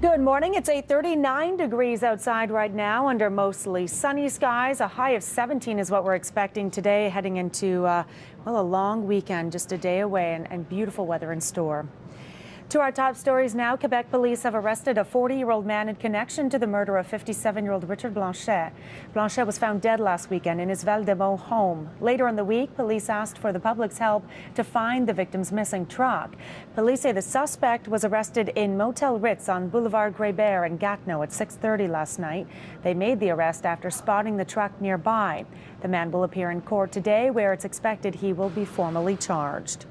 Good morning. It's 39 degrees outside right now under mostly sunny skies. A high of 17 is what we're expecting today, heading into, a long weekend, just a day away, and beautiful weather in store. To our top stories now, Quebec police have arrested a 40-year-old man in connection to the murder of 57-year-old Richard Blanchet. Blanchet was found dead last weekend in his Val-de-Meaux home. Later in the week, police asked for the public's help to find the victim's missing truck. Police say the suspect was arrested in Motel Ritz on Boulevard Grébert in Gatineau at 6:30 last night. They made the arrest after spotting the truck nearby. The man will appear in court today, where it's expected he will be formally charged.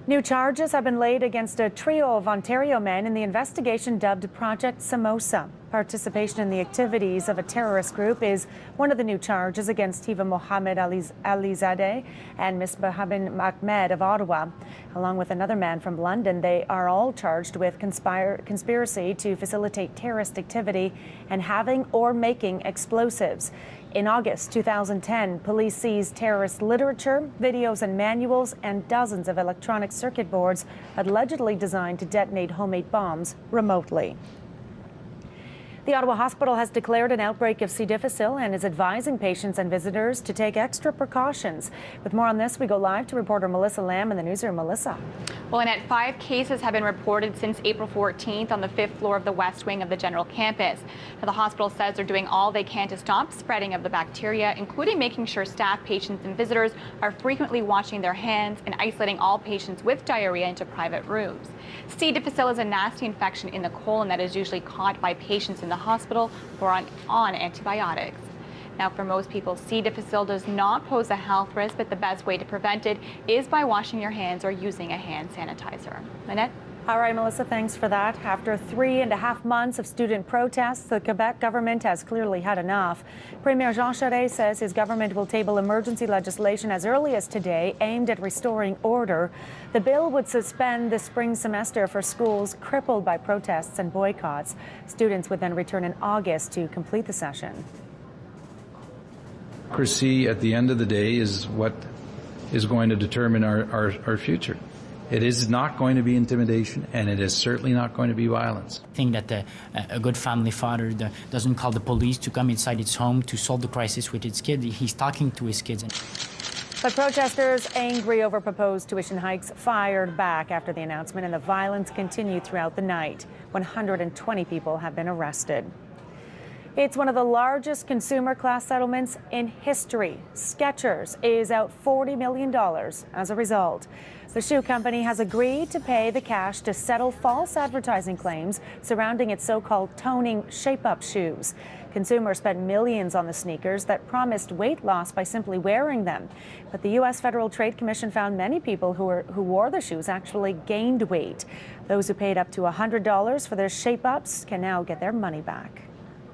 New charges have been laid against a trio of Ontario men in the investigation dubbed Project Samosa. Participation in the activities of a terrorist group is one of the new charges against Hiva Mohammed Alizadeh and Ms. Bahabin Ahmed of Ottawa. Along with another man from London, they are all charged with conspiracy to facilitate terrorist activity and having or making explosives. In August 2010, police seized terrorist literature, videos and manuals, and dozens of electronic circuit boards allegedly designed to detonate homemade bombs remotely. The Ottawa Hospital has declared an outbreak of C. difficile and is advising patients and visitors to take extra precautions. With more on this, we go live to reporter Melissa Lamb in the newsroom. Melissa. Well, Annette, 5 cases have been reported since April 14th on the 5th floor of the west wing of the general campus. Now, the hospital says they're doing all they can to stop spreading of the bacteria, including making sure staff, patients, and visitors are frequently washing their hands and isolating all patients with diarrhea into private rooms. C. difficile is a nasty infection in the colon that is usually caught by patients in the hospital or on antibiotics. Now, for most people, C. difficile does not pose a health risk, but the best way to prevent it is by washing your hands or using a hand sanitizer. Annette? All right, Melissa, thanks for that. After 3.5 months of student protests, the Quebec government has clearly had enough. Premier Jean Charest says his government will table emergency legislation as early as today aimed at restoring order. The bill would suspend the spring semester for schools crippled by protests and boycotts. Students would then return in August to complete the session. Democracy, at the end of the day, is what is going to determine our future. It is not going to be intimidation, and it is certainly not going to be violence. I think that a good family father doesn't call the police to come inside his home to solve the crisis with his kid. He's talking to his kids. But protesters angry over proposed tuition hikes fired back after the announcement, and the violence continued throughout the night. 120 people have been arrested. It's one of the largest consumer class settlements in history. Skechers is out $40 million as a result. The shoe company has agreed to pay the cash to settle false advertising claims surrounding its so-called toning shape-up shoes. Consumers spent millions on the sneakers that promised weight loss by simply wearing them. But the U.S. Federal Trade Commission found many people who wore the shoes actually gained weight. Those who paid up to $100 for their shape-ups can now get their money back.